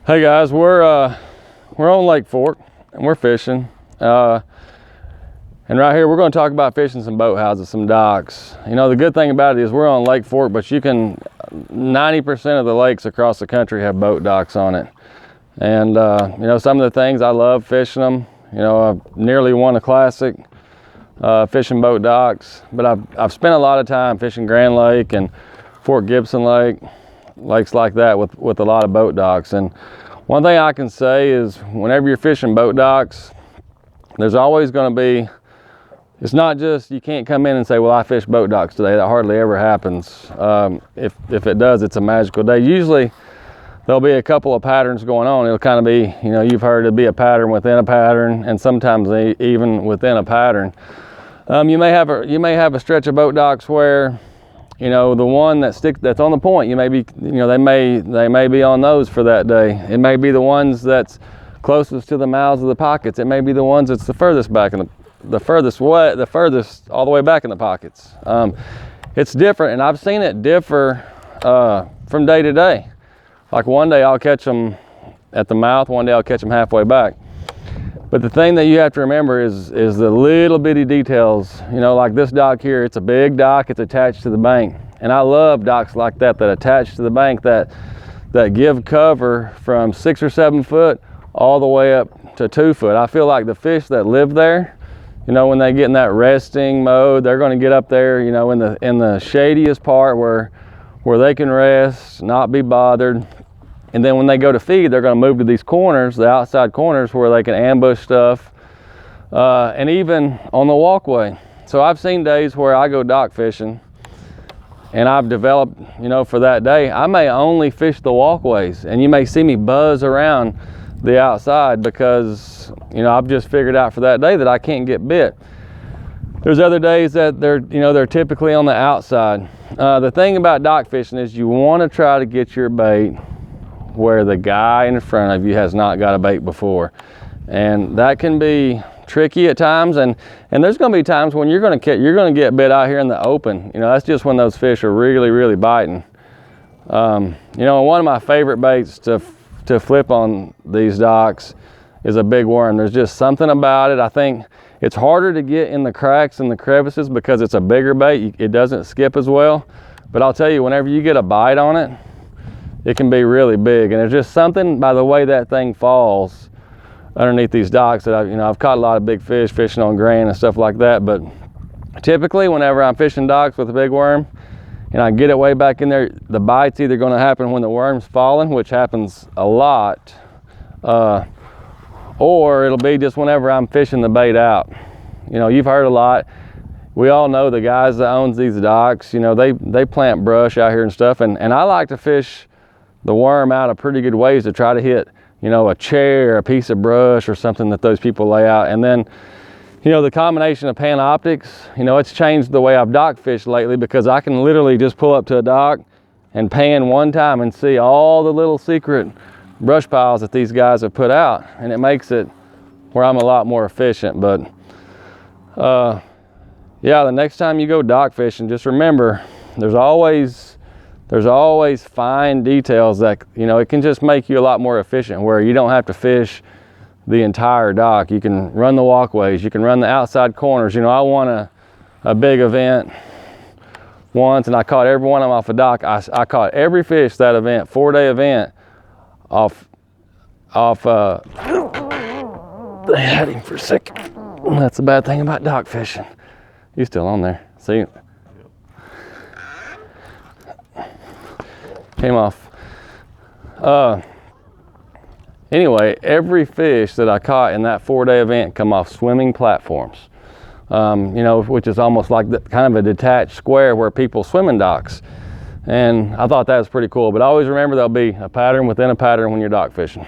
Hey guys, we're on Lake Fork and we're fishing. And right here we're going to talk about fishing some boathouses, some docks. You know, the good thing about it is we're on Lake Fork, but you can 90% of the lakes across the country have boat docks on it. And you know, some of the things I love fishing them. You know, I've nearly won a classic fishing boat docks, but I've spent a lot of time fishing Grand Lake and Fort Gibson Lake, lakes like that with a lot of boat docks. And one thing I can say is whenever you're fishing boat docks, there's always going to be, it's not just, you can't come in and say, well, I fish boat docks today. That hardly ever happens. If it does, it's a magical day. Usually there'll be a couple of patterns going on. It'll kind of be, you know, you've heard it'll be a pattern within a pattern, and sometimes even within a pattern. You may have a stretch of boat docks where, you know, the one that's on the point, you may be, you know, they may be on those for that day. It may be the ones that's closest to the mouths of the pockets. It may be the ones that's the furthest back in the furthest all the way back in the pockets. It's different, and I've seen it differ from day to day. Like one day I'll catch them at the mouth, one day I'll catch them halfway back. But the thing that you have to remember is the little bitty details. You know, like this dock here, it's a big dock, it's attached to the bank. And I love docks like that attach to the bank, that give cover from 6 or 7 foot all the way up to 2 foot. I feel like the fish that live there, you know, when they get in that resting mode, they're going to get up there, you know, in the shadiest part where they can rest, not be bothered. And then when they go to feed, they're going to move to these corners, the outside corners, where they can ambush stuff, and even on the walkway. So I've seen days where I go dock fishing and I've developed, you know, for that day, I may only fish the walkways, and you may see me buzz around the outside because, you know, I've just figured out for that day that I can't get bit. There's other days that they're typically on the outside. The thing about dock fishing is you want to try to get your bait where the guy in front of you has not got a bait before, and that can be tricky at times. And there's going to be times when you're going to get bit out here in the open. You know, that's just when those fish are really biting. You know, one of my favorite baits to flip on these docks is a big worm. There's just something about it. I think it's harder to get in the cracks and the crevices because it's a bigger bait. It doesn't skip as well. But I'll tell you, whenever you get a bite on it, it can be really big. And there's just something by the way that thing falls underneath these docks that I've caught a lot of big fish fishing on grain and stuff like that. But typically whenever I'm fishing docks with a big worm and I get it way back in there, the bite's either going to happen when the worm's falling, which happens a lot, or it'll be just whenever I'm fishing the bait out. You know, you've heard a lot. We all know the guys that owns these docks, you know, they plant brush out here and stuff, and I like to fish the worm out a pretty good ways to try to hit, you know, a chair, a piece of brush or something that those people lay out. And then, you know, the combination of Panoptics, you know, it's changed the way I've dock fished lately, because I can literally just pull up to a dock and pan one time and see all the little secret brush piles that these guys have put out, and it makes it where I'm a lot more efficient. But yeah, the next time you go dock fishing, just remember there's always fine details that, you know, it can just make you a lot more efficient, where you don't have to fish the entire dock. You can run the walkways, you can run the outside corners. You know, I won a big event once, and I caught every one of them off a dock. I caught every fish that event, 4-day event, off they had him for a second. That's the bad thing about dock fishing. He's still on there. See? Came off. Anyway, every fish that I caught in that 4-day event come off swimming platforms. You know, which is almost like kind of a detached square where people swim in docks. And I thought that was pretty cool. But always remember, there'll be a pattern within a pattern when you're dock fishing.